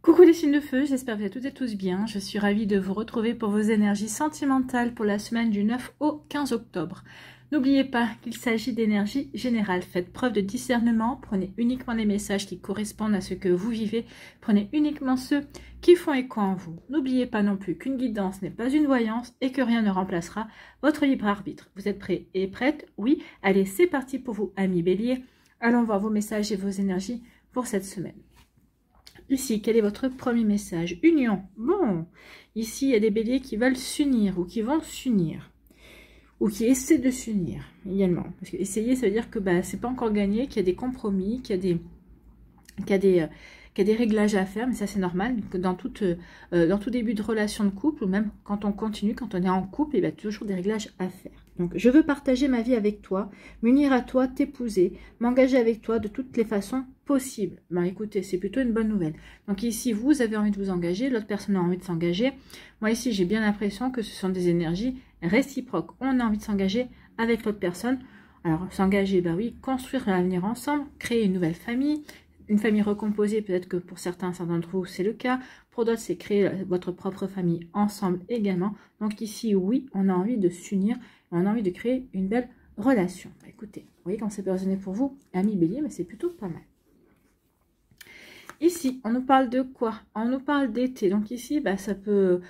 Coucou les signes de feu, j'espère que vous êtes toutes et tous bien. Je suis ravie de vous retrouver pour vos énergies sentimentales pour la semaine du 9 au 15 octobre. N'oubliez pas qu'il s'agit d'énergie générale. Faites preuve de discernement, prenez uniquement les messages qui correspondent à ce que vous vivez. Prenez uniquement ceux qui font écho en vous. N'oubliez pas non plus qu'une guidance n'est pas une voyance et que rien ne remplacera votre libre arbitre. Vous êtes prêts et prêtes? Oui. Allez, c'est parti pour vous, amis béliers. Allons voir vos messages et vos énergies pour cette semaine. Ici, quel est votre premier message? Union. Bon, ici, il y a des béliers qui veulent s'unir ou qui vont s'unir. Ou qui essaient de s'unir également. Parce que essayer, ça veut dire que c'est pas encore gagné, qu'il y a des compromis, qu'il y a des réglages à faire. Mais ça, c'est normal. Que dans tout début de relation de couple, ou même quand on continue, quand on est en couple, il y a toujours des réglages à faire. Donc, je veux partager ma vie avec toi, m'unir à toi, t'épouser, m'engager avec toi de toutes les façons possibles. Ben, écoutez, c'est plutôt une bonne nouvelle. Donc ici, vous avez envie de vous engager, l'autre personne a envie de s'engager. Moi ici, j'ai bien l'impression que ce sont des énergies réciproques. On a envie de s'engager avec l'autre personne. Alors, s'engager, oui, construire l'avenir ensemble, créer une nouvelle famille, une famille recomposée, peut-être que pour certains d'entre vous, c'est le cas. Pour d'autres, c'est créer votre propre famille ensemble également. Donc ici, oui, on a envie de s'unir, on a envie de créer une belle relation. Écoutez, vous voyez quand c'est résonné pour vous, amis bélier, mais c'est plutôt pas mal. Ici, on nous parle de quoi? On nous parle d'été. Donc ici, ça peut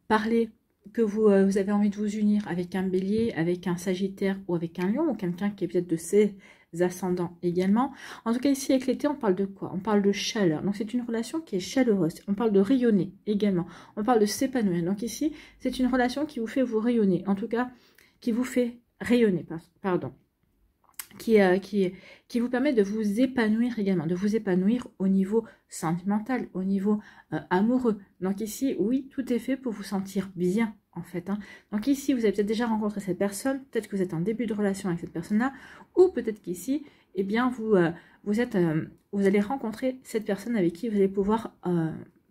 parler que vous avez envie de vous unir avec un bélier, avec un sagittaire ou avec un lion, ou quelqu'un qui est peut-être de ses ascendants également. En tout cas, ici, avec l'été, on parle de quoi? On parle de chaleur. Donc, c'est une relation qui est chaleureuse. On parle de rayonner également. On parle de s'épanouir. Donc ici, c'est une relation qui vous fait vous rayonner. En tout cas, qui vous fait rayonner, pardon. Qui vous permet de vous épanouir également, de vous épanouir au niveau sentimental, au niveau amoureux. Donc ici, oui, tout est fait pour vous sentir bien, en fait. Donc ici, vous avez peut-être déjà rencontré cette personne, peut-être que vous êtes en début de relation avec cette personne-là, ou peut-être qu'ici, eh bien, vous allez rencontrer cette personne avec qui vous allez pouvoir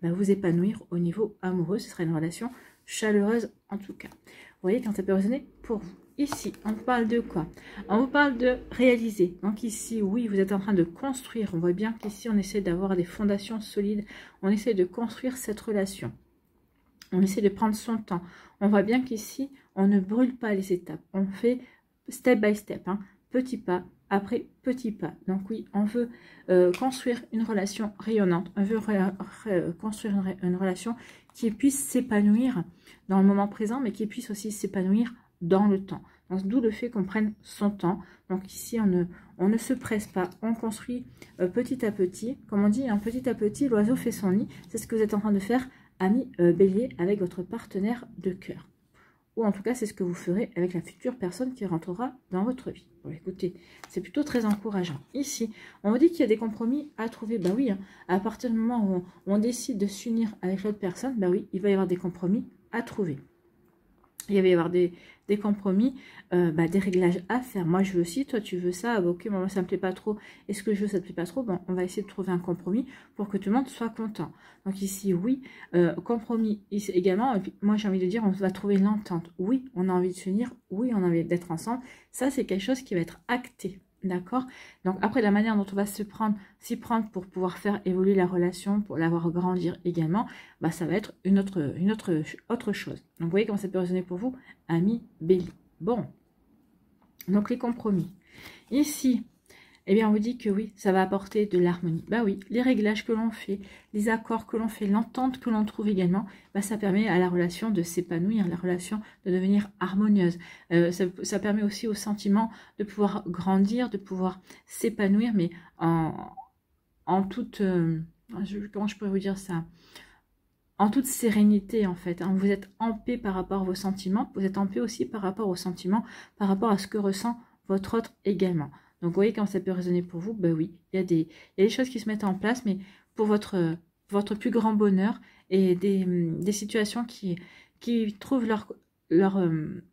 vous épanouir au niveau amoureux. Ce sera une relation chaleureuse, en tout cas. Vous voyez quand ça peut résonner pour vous. Ici, on vous parle de quoi? On vous parle de réaliser. Donc ici, oui, vous êtes en train de construire. On voit bien qu'ici, on essaie d'avoir des fondations solides. On essaie de construire cette relation. On essaie de prendre son temps. On voit bien qu'ici, on ne brûle pas les étapes. On fait step by step, petit pas après petit pas. Donc oui, on veut construire une relation rayonnante. On veut construire une relation qui puisse s'épanouir dans le moment présent, mais qui puisse aussi s'épanouir dans le temps. Donc d'où le fait qu'on prenne son temps. Donc ici on ne se presse pas, on construit petit à petit. Comme on dit, petit à petit l'oiseau fait son nid. C'est ce que vous êtes en train de faire, ami bélier, avec votre partenaire de cœur. Ou en tout cas c'est ce que vous ferez avec la future personne qui rentrera dans votre vie. Bon, écoutez, c'est plutôt très encourageant. Ici on vous dit qu'il y a des compromis à trouver. Oui, à partir du moment où on décide de s'unir avec l'autre personne, oui, il va y avoir des compromis à trouver. Il va y avoir des compromis, des réglages à faire. Moi, je veux ci, toi, tu veux ça. Ok, moi, ça ne me plaît pas trop. Est-ce que je veux, ça ne te plaît pas trop? Bon, on va essayer de trouver un compromis pour que tout le monde soit content. Donc ici, oui, compromis ici également. Et puis, moi, j'ai envie de dire, on va trouver l'entente. Oui, on a envie de s'unir. Oui, on a envie d'être ensemble. Ça, c'est quelque chose qui va être acté. D'accord? Donc après, la manière dont on va s'y prendre pour pouvoir faire évoluer la relation, pour la voir grandir également, ça va être une autre chose. Donc vous voyez comment ça peut résonner pour vous, amis bélier. Bon, donc les compromis. Ici, eh bien on vous dit que oui, ça va apporter de l'harmonie. Oui, les réglages que l'on fait, les accords que l'on fait, l'entente que l'on trouve également, ça permet à la relation de s'épanouir, la relation de devenir harmonieuse. Ça permet aussi au sentiment de pouvoir grandir, de pouvoir s'épanouir, mais en toute... comment je pourrais vous dire ça? En toute sérénité, en fait. Vous êtes en paix par rapport à vos sentiments, vous êtes en paix aussi par rapport aux sentiments, par rapport à ce que ressent votre autre également. Donc, vous voyez quand ça peut résonner pour vous, oui, il y a des choses qui se mettent en place, mais pour votre plus grand bonheur et des situations qui trouvent leur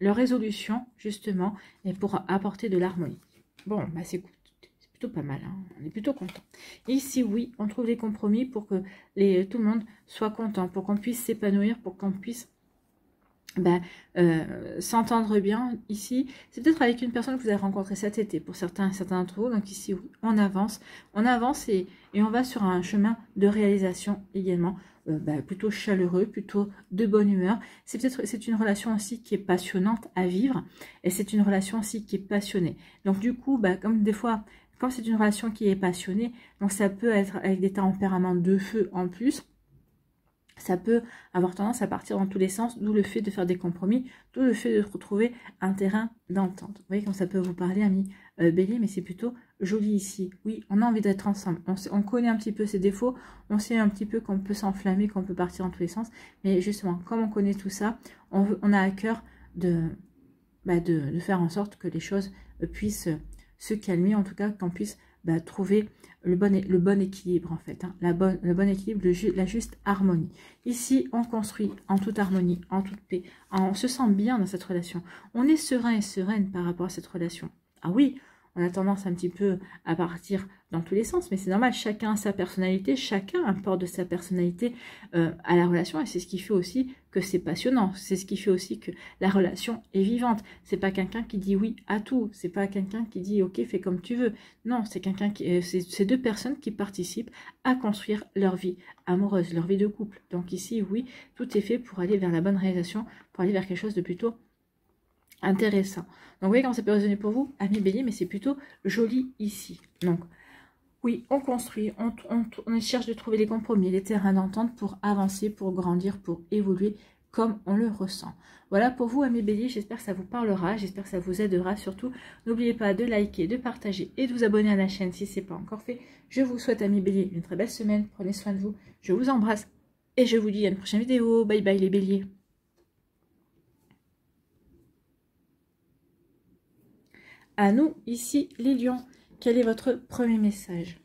résolution, justement, et pour apporter de l'harmonie. Bon, c'est plutôt pas mal, on est plutôt content. Et ici, oui, on trouve les compromis pour que tout le monde soit content, pour qu'on puisse s'épanouir, pour qu'on puisse s'entendre bien ici. C'est peut-être avec une personne que vous avez rencontrée cet été pour certains d'entre vous. Donc ici, oui, on avance et on va sur un chemin de réalisation également, plutôt chaleureux, plutôt de bonne humeur. C'est une relation aussi qui est passionnante à vivre et c'est une relation aussi qui est passionnée. Donc du coup, comme des fois, quand c'est une relation qui est passionnée, donc ça peut être avec des tempéraments de feu en plus. Ça peut avoir tendance à partir dans tous les sens, d'où le fait de faire des compromis, d'où le fait de retrouver un terrain d'entente. Vous voyez comme ça peut vous parler, ami Bélier, mais c'est plutôt joli ici. Oui, on a envie d'être ensemble. On connaît un petit peu ses défauts, on sait un petit peu qu'on peut s'enflammer, qu'on peut partir dans tous les sens. Mais justement, comme on connaît tout ça, on a à cœur de faire en sorte que les choses puissent se calmer, en tout cas qu'on puisse trouver le bon équilibre en fait, hein, le bon équilibre, la juste harmonie. Ici, on construit en toute harmonie, en toute paix, on se sent bien dans cette relation. On est serein et sereine par rapport à cette relation. Ah oui, on a tendance un petit peu à partir dans tous les sens, mais c'est normal, chacun a sa personnalité, chacun apporte de sa personnalité à la relation, et c'est ce qui fait aussi que c'est passionnant, c'est ce qui fait aussi que la relation est vivante. C'est pas quelqu'un qui dit oui à tout, c'est pas quelqu'un qui dit ok, fais comme tu veux. Non, c'est quelqu'un c'est deux personnes qui participent à construire leur vie amoureuse, leur vie de couple. Donc ici, oui, tout est fait pour aller vers la bonne réalisation, pour aller vers quelque chose de plutôt intéressant. Donc vous voyez comment ça peut résonner pour vous, amis Bélier, mais c'est plutôt joli ici. Donc oui, on construit, on cherche de trouver les compromis, les terrains d'entente pour avancer, pour grandir, pour évoluer comme on le ressent. Voilà pour vous, amis Bélier, j'espère que ça vous parlera, j'espère que ça vous aidera. Surtout, n'oubliez pas de liker, de partager et de vous abonner à la chaîne si ce n'est pas encore fait. Je vous souhaite, amis Bélier, une très belle semaine, prenez soin de vous, je vous embrasse et je vous dis à une prochaine vidéo. Bye bye les Béliers. À nous, ici, les lions, quel est votre premier message?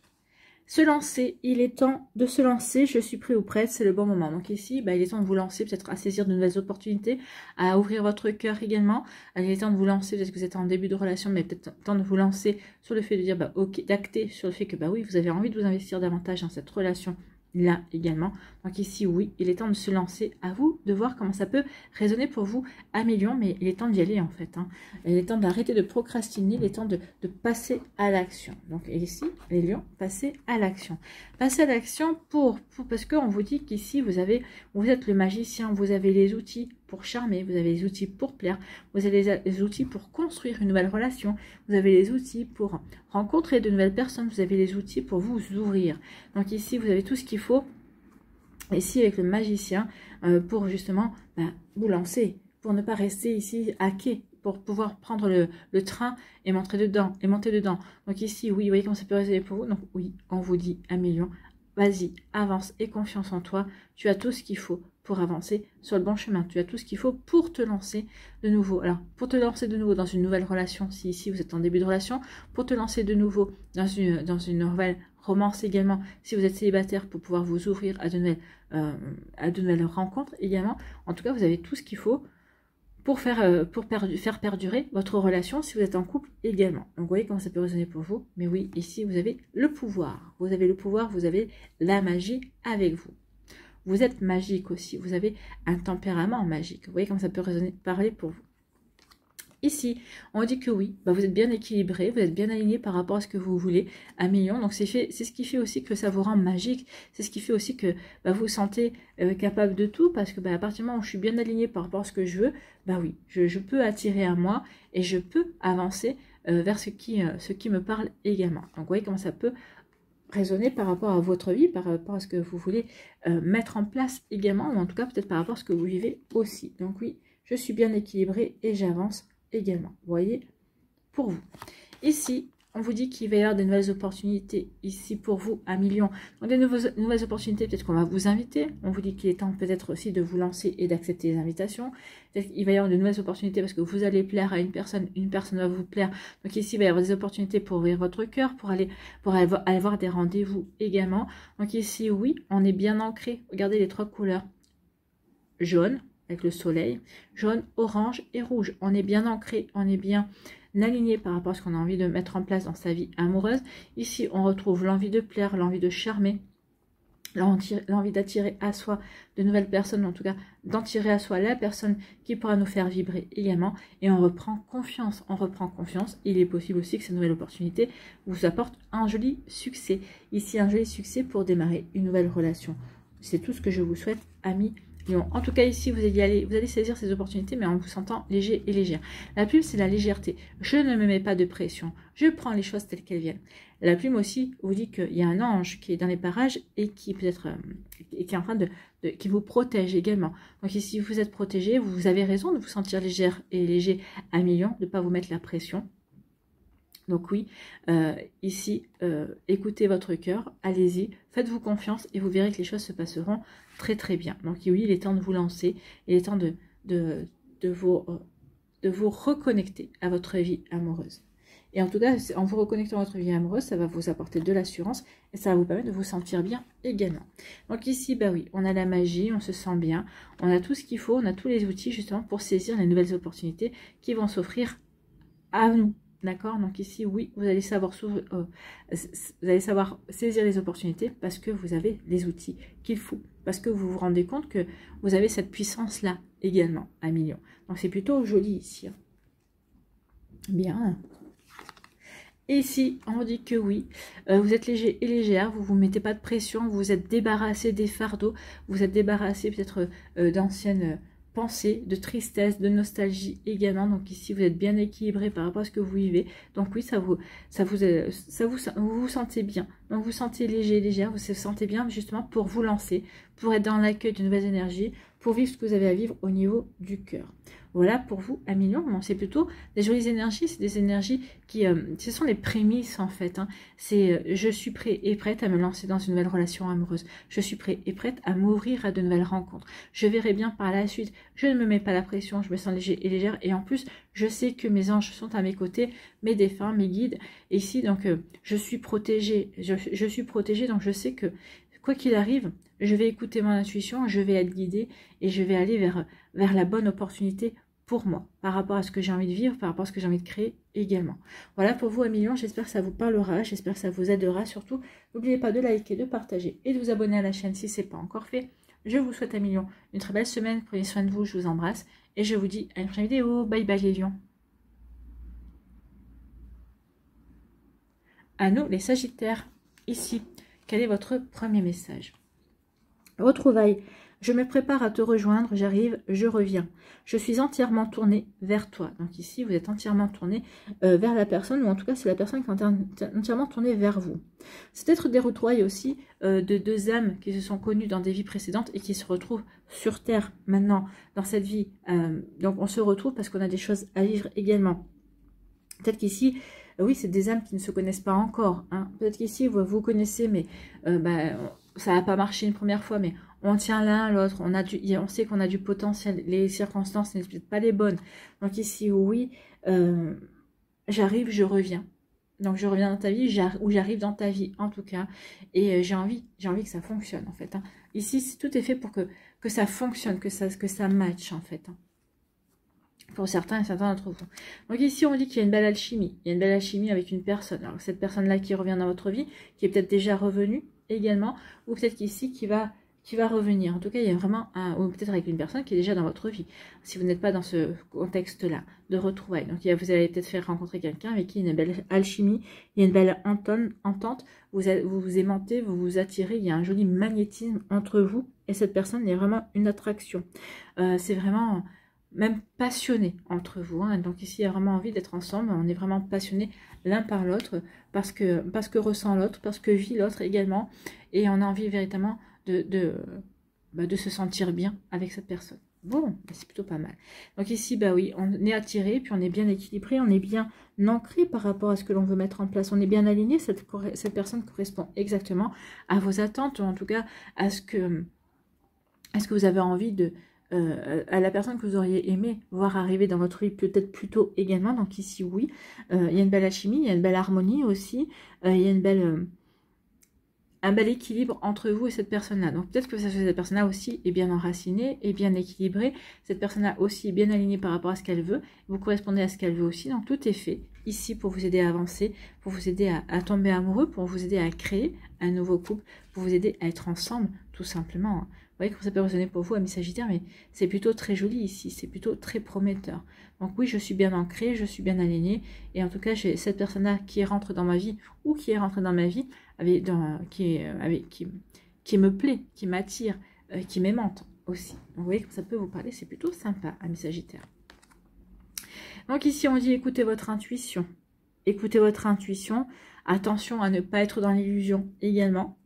Se lancer, il est temps de se lancer, je suis prêt ou prête, c'est le bon moment. Donc ici, il est temps de vous lancer, peut-être à saisir de nouvelles opportunités, à ouvrir votre cœur également. Il est temps de vous lancer, peut-être que vous êtes en début de relation, mais peut-être temps de vous lancer sur le fait de dire, ok, d'acter sur le fait que, oui, vous avez envie de vous investir davantage dans cette relation là également. Donc ici, oui, il est temps de se lancer. À vous de voir comment ça peut résonner pour vous à Lion, mais il est temps d'y aller en fait. Hein. Il est temps d'arrêter de procrastiner, il est temps de passer à l'action. Donc ici, les lions, passez à l'action. Passez à l'action parce qu'on vous dit qu'ici, vous êtes le magicien, vous avez les outils pour charmer, vous avez les outils pour plaire, vous avez les outils pour construire une nouvelle relation, vous avez les outils pour rencontrer de nouvelles personnes, vous avez les outils pour vous ouvrir. Donc ici, vous avez tout ce qu'il faut, ici avec le magicien, pour justement vous lancer, pour ne pas rester ici à quai, pour pouvoir prendre le train et monter dedans. Donc ici, oui, vous voyez comment ça peut résonner pour vous. Donc oui, on vous dit à Lion, vas-y, avance et confiance en toi, tu as tout ce qu'il faut pour avancer sur le bon chemin. Tu as tout ce qu'il faut pour te lancer de nouveau. Alors, pour te lancer de nouveau dans une nouvelle relation, si ici vous êtes en début de relation, pour te lancer de nouveau dans une nouvelle romance également, si vous êtes célibataire, pour pouvoir vous ouvrir à de nouvelles rencontres également. En tout cas, vous avez tout ce qu'il faut pour faire perdurer votre relation si vous êtes en couple également. Donc, vous voyez comment ça peut résonner pour vous. Mais oui, ici, vous avez le pouvoir. Vous avez le pouvoir, vous avez la magie avec vous. Vous êtes magique aussi, vous avez un tempérament magique. Vous voyez comment ça peut parler pour vous. Ici, on dit que oui, vous êtes bien équilibré, vous êtes bien aligné par rapport à ce que vous voulez à Lion. Donc c'est ce qui fait aussi que ça vous rend magique. C'est ce qui fait aussi que vous vous sentez capable de tout, parce que à partir du moment où je suis bien aligné par rapport à ce que je veux, oui, je peux attirer à moi et je peux avancer vers ce qui me parle également. Donc vous voyez comment ça peut raisonner par rapport à votre vie, par rapport à ce que vous voulez mettre en place également, ou en tout cas peut-être par rapport à ce que vous vivez aussi. Donc oui, je suis bien équilibrée et j'avance également. Vous voyez, pour vous. Ici, on vous dit qu'il va y avoir des nouvelles opportunités ici pour vous à Lion. Donc des nouvelles opportunités, peut-être qu'on va vous inviter. On vous dit qu'il est temps peut-être aussi de vous lancer et d'accepter les invitations. Il va y avoir de nouvelles opportunités parce que vous allez plaire à une personne va vous plaire. Donc ici, il va y avoir des opportunités pour ouvrir votre cœur, pour aller avoir des rendez-vous également. Donc ici, oui, on est bien ancré. Regardez les trois couleurs. Jaune, avec le soleil, jaune, orange et rouge. On est bien ancré, on est bien aligné par rapport à ce qu'on a envie de mettre en place dans sa vie amoureuse. Ici, on retrouve l'envie de plaire, l'envie de charmer, l'envie d'attirer à soi de nouvelles personnes, en tout cas d'attirer à soi la personne qui pourra nous faire vibrer également, et on reprend confiance, il est possible aussi que cette nouvelle opportunité vous apporte un joli succès, ici un joli succès pour démarrer une nouvelle relation. C'est tout ce que je vous souhaite, amis Lion. En tout cas, ici, vous allez saisir ces opportunités, mais en vous sentant léger et légère. La plume, c'est la légèreté. Je ne me mets pas de pression. Je prends les choses telles qu'elles viennent. La plume aussi vous dit qu'il y a un ange qui est dans les parages et qui peut-être qui est en train qui vous protège également. Donc ici, vous êtes protégé. Vous avez raison de vous sentir légère et léger à million, de ne pas vous mettre la pression. Donc oui, ici, écoutez votre cœur, allez-y, faites-vous confiance et vous verrez que les choses se passeront très très bien. Donc oui, il est temps de vous lancer, il est temps de vous reconnecter à votre vie amoureuse. Et en tout cas, en vous reconnectant à votre vie amoureuse, ça va vous apporter de l'assurance et ça va vous permettre de vous sentir bien également. Donc ici, bah oui, on a la magie, on se sent bien, on a tout ce qu'il faut, on a tous les outils justement pour saisir les nouvelles opportunités qui vont s'offrir à nous. D'accord? Donc ici, oui, vous allez savoir saisir les opportunités parce que vous avez les outils qu'il faut. Parce que vous vous rendez compte que vous avez cette puissance-là également à million. Donc c'est plutôt joli ici. Bien. Et ici, on dit que oui, vous êtes léger et légère, vous ne vous mettez pas de pression, vous êtes débarrassé des fardeaux, vous êtes débarrassé peut-être d'anciennes pensée, de tristesse, de nostalgie également. Donc ici, vous êtes bien équilibré par rapport à ce que vous vivez. Donc oui, vous vous sentez bien. Donc vous vous sentez léger, légère, vous vous sentez bien justement pour vous lancer, pour être dans l'accueil de nouvelles énergies, pour vivre ce que vous avez à vivre au niveau du cœur. Voilà pour vous, à million. Bon, c'est plutôt des jolies énergies, c'est des énergies qui, ce sont les prémices en fait. Hein. C'est je suis prêt et prête à me lancer dans une nouvelle relation amoureuse. Je suis prêt et prête à m'ouvrir à de nouvelles rencontres. Je verrai bien par la suite. Je ne me mets pas la pression, je me sens léger et légère. Et en plus, je sais que mes anges sont à mes côtés, mes défunts, mes guides. Et ici, donc, je suis protégée. Je suis protégée, donc je sais que quoi qu'il arrive, je vais écouter mon intuition, je vais être guidée et je vais aller vers la bonne opportunité pour moi, par rapport à ce que j'ai envie de vivre, par rapport à ce que j'ai envie de créer également. Voilà pour vous, Amis Lions, j'espère que ça vous parlera, j'espère que ça vous aidera. Surtout, n'oubliez pas de liker, de partager et de vous abonner à la chaîne si ce n'est pas encore fait. Je vous souhaite, Amis Lions, une très belle semaine, prenez soin de vous, je vous embrasse et je vous dis à une prochaine vidéo. Bye bye les lions. À nous, les Sagittaires, ici, quel est votre premier message? Retrouvailles. Je me prépare à te rejoindre, j'arrive, je reviens. Je suis entièrement tournée vers toi. Donc ici, vous êtes entièrement tourné vers la personne, ou en tout cas, c'est la personne qui est entièrement tournée vers vous. C'est peut-être des retrouvailles aussi de deux âmes qui se sont connues dans des vies précédentes et qui se retrouvent sur Terre maintenant, dans cette vie. Donc on se retrouve parce qu'on a des choses à vivre également. Peut-être qu'ici, oui, c'est des âmes qui ne se connaissent pas encore. Hein. Peut-être qu'ici, vous connaissez, mais ça n'a pas marché une première fois, mais on tient l'un à l'autre, on sait qu'on a du potentiel, les circonstances ne sont peut-être pas les bonnes. Donc ici, oui, j'arrive, je reviens. Donc je reviens dans ta vie, ou j'arrive dans ta vie en tout cas, et j'ai envie que ça fonctionne en fait. Hein. Ici, tout est fait pour que ça fonctionne, que ça matche en fait. Hein. Pour certains et certains d'entre vous. Donc ici, on dit qu'il y a une belle alchimie. Il y a une belle alchimie avec une personne. Alors cette personne-là qui revient dans votre vie, qui est peut-être déjà revenue également, ou peut-être qu'ici, qui va revenir. En tout cas, il y a vraiment ou peut-être avec une personne qui est déjà dans votre vie, si vous n'êtes pas dans ce contexte-là de retrouvailles. Donc, vous allez peut-être faire rencontrer quelqu'un avec qui il y a une belle alchimie, il y a une belle entente, vous vous aimantez, vous vous attirez, il y a un joli magnétisme entre vous et cette personne, il y a vraiment une attraction. C'est vraiment même passionné entre vous. Hein. Donc ici, il y a vraiment envie d'être ensemble, on est vraiment passionnés l'un par l'autre, parce que ressent l'autre, parce que vit l'autre également, et on a envie véritablement de se sentir bien avec cette personne. Bon, c'est plutôt pas mal. Donc ici, bah oui, on est attiré, puis on est bien équilibré, on est bien ancré par rapport à ce que l'on veut mettre en place. On est bien aligné, cette personne correspond exactement à vos attentes, ou en tout cas à ce que vous avez envie à la personne que vous auriez aimé voir arriver dans votre vie, peut-être plus tôt également. Donc ici, oui, il y a une belle alchimie, il y a une belle harmonie aussi, il y a une belle un bel équilibre entre vous et cette personne-là. Donc peut-être que cette personne-là aussi est bien enracinée, est bien équilibrée, cette personne-là aussi est bien alignée par rapport à ce qu'elle veut, vous correspondez à ce qu'elle veut aussi, donc tout est fait ici pour vous aider à avancer, pour vous aider à tomber amoureux, pour vous aider à créer un nouveau couple, pour vous aider à être ensemble, tout simplement. Vous voyez comment ça peut résonner pour vous, amis Sagittaire, mais c'est plutôt très joli ici, c'est plutôt très prometteur. Donc oui, je suis bien ancrée, je suis bien alignée, et en tout cas, j'ai cette personne-là qui rentre dans ma vie, ou qui est rentrée dans ma vie, qui me plaît, qui m'attire, qui m'aimante aussi. Donc vous voyez comme ça peut vous parler, c'est plutôt sympa, amis Sagittaire. Donc ici, on dit écoutez votre intuition. Écoutez votre intuition. Attention à ne pas être dans l'illusion également.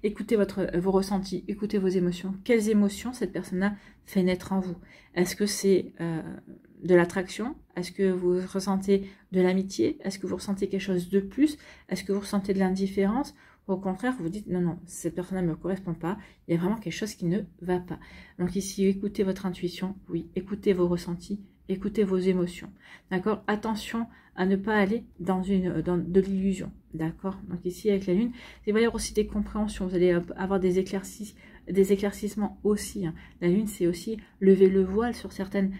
Écoutez vos ressentis, écoutez vos émotions. Quelles émotions cette personne-là fait naître en vous? Est-ce que c'est de l'attraction? Est-ce que vous ressentez de l'amitié? Est-ce que vous ressentez quelque chose de plus? Est-ce que vous ressentez de l'indifférence? Au contraire, vous dites non, non, cette personne-là ne me correspond pas. Il y a vraiment quelque chose qui ne va pas. Donc ici, écoutez votre intuition. Oui, écoutez vos ressentis. Écoutez vos émotions. D'accord? Attention à ne pas aller dans de l'illusion. D'accord? Donc ici, avec la lune, il va y avoir aussi des compréhensions. Vous allez avoir des éclaircissements aussi. Hein. La lune, c'est aussi lever le voile sur certaines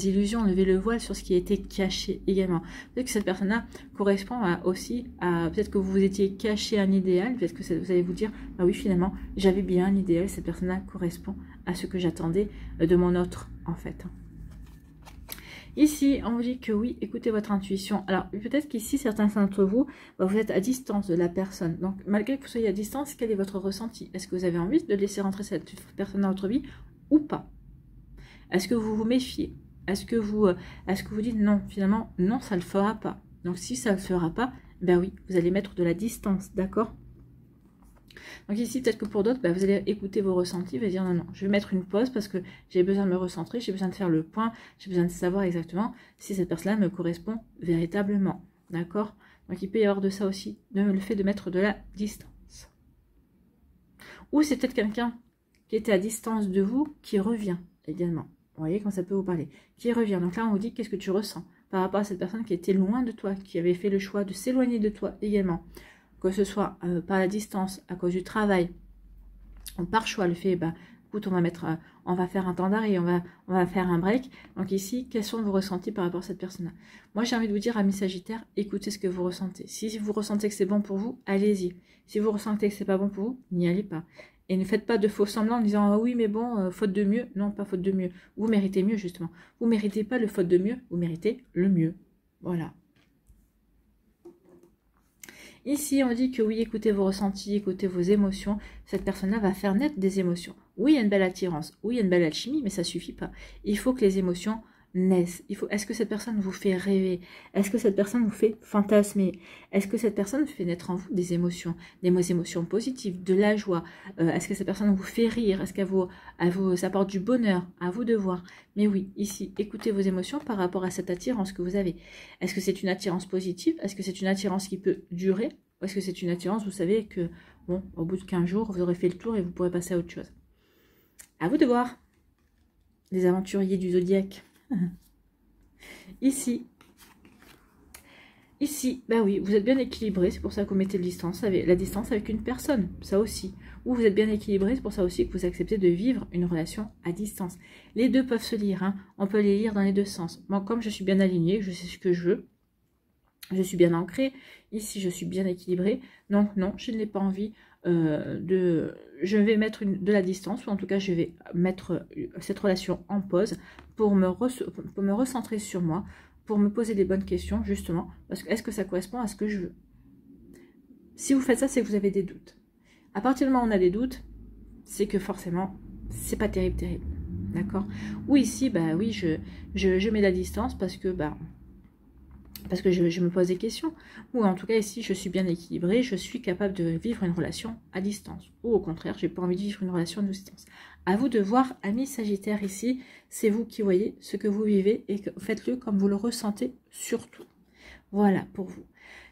illusions, lever le voile sur ce qui a été caché également. Peut-être que cette personne-là correspond aussi à... Peut-être que vous étiez caché un idéal. Peut-être que vous allez vous dire, bah oui, finalement, j'avais bien un idéal. Cette personne-là correspond à ce que j'attendais de mon autre, en fait. Ici, on vous dit que oui, écoutez votre intuition. Alors, peut-être qu'ici, certains d'entre vous, vous êtes à distance de la personne. Donc, malgré que vous soyez à distance, quel est votre ressenti? Est-ce que vous avez envie de laisser rentrer cette personne dans votre vie ou pas? Est-ce que vous vous méfiez? Est-ce que vous dites non, finalement, non, ça ne le fera pas? Donc, si ça ne le fera pas, ben oui, vous allez mettre de la distance, d'accord? Donc ici, peut-être que pour d'autres, vous allez écouter vos ressentis, vous allez dire non, non, je vais mettre une pause parce que j'ai besoin de me recentrer, j'ai besoin de faire le point, j'ai besoin de savoir exactement si cette personne-là me correspond véritablement. D'accord? Donc il peut y avoir de ça aussi, le fait de mettre de la distance. Ou c'est peut-être quelqu'un qui était à distance de vous qui revient également. Vous voyez quand ça peut vous parler. Qui revient. Donc là, on vous dit qu'est-ce que tu ressens par rapport à cette personne qui était loin de toi, qui avait fait le choix de s'éloigner de toi également. Que ce soit par la distance, à cause du travail, ou par choix, le fait, écoute, on va faire un temps d'arrêt, on va faire un break. Donc ici, quels sont vos ressentis par rapport à cette personne-là? Moi, j'ai envie de vous dire, amis Sagittaire, écoutez ce que vous ressentez. Si vous ressentez que c'est bon pour vous, allez-y. Si vous ressentez que c'est pas bon pour vous, n'y allez pas. Et ne faites pas de faux semblants en disant, ah oui, mais bon, faute de mieux. Non, pas faute de mieux. Vous méritez mieux, justement. Vous ne méritez pas le faute de mieux, vous méritez le mieux. Voilà. Ici, on dit que oui, écoutez vos ressentis, écoutez vos émotions. Cette personne-là va faire naître des émotions. Oui, il y a une belle attirance. Oui, il y a une belle alchimie, mais ça ne suffit pas. Il faut que les émotions naissent. Est-ce que cette personne vous fait rêver? Est-ce que cette personne vous fait fantasmer? Est-ce que cette personne fait naître en vous des émotions positives, de la joie? Est-ce que cette personne vous fait rire? Est-ce qu'elle vous apporte du bonheur? À vous de voir. Mais oui, ici, écoutez vos émotions par rapport à cette attirance que vous avez. Est-ce que c'est une attirance positive? Est-ce que c'est une attirance qui peut durer? Ou est-ce que c'est une attirance, vous savez que, bon, au bout de 15 jours, vous aurez fait le tour et vous pourrez passer à autre chose? À vous de voir. Les aventuriers du zodiaque. Ici, oui, vous êtes bien équilibré, c'est pour ça que vous mettez la distance avec une personne, ça aussi. Ou vous êtes bien équilibré, c'est pour ça aussi que vous acceptez de vivre une relation à distance. Les deux peuvent se lire, hein. On peut les lire dans les deux sens. Moi, comme je suis bien alignée, je sais ce que je veux, je suis bien ancrée, ici je suis bien équilibrée, donc non, je n'ai pas envie je vais mettre de la distance, ou en tout cas je vais mettre cette relation en pause pour me recentrer sur moi, pour me poser les bonnes questions justement, parce que est-ce que ça correspond à ce que je veux? Si vous faites ça, c'est que vous avez des doutes. À partir du moment où on a des doutes, c'est que forcément, c'est pas terrible, d'accord? Ou ici, oui, je mets la distance parce que, je me pose des questions. Ou en tout cas, ici, je suis bien équilibrée, je suis capable de vivre une relation à distance. Ou au contraire, j'ai pas envie de vivre une relation à distance. À vous de voir, amis Sagittaire, ici, c'est vous qui voyez ce que vous vivez et faites-le comme vous le ressentez surtout. Voilà pour vous.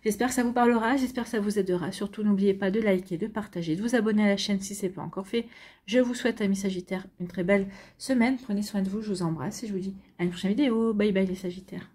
J'espère que ça vous parlera, j'espère que ça vous aidera. Surtout, n'oubliez pas de liker, de partager, de vous abonner à la chaîne si ce n'est pas encore fait. Je vous souhaite, amis Sagittaire, une très belle semaine. Prenez soin de vous, je vous embrasse et je vous dis à une prochaine vidéo. Bye bye les Sagittaires.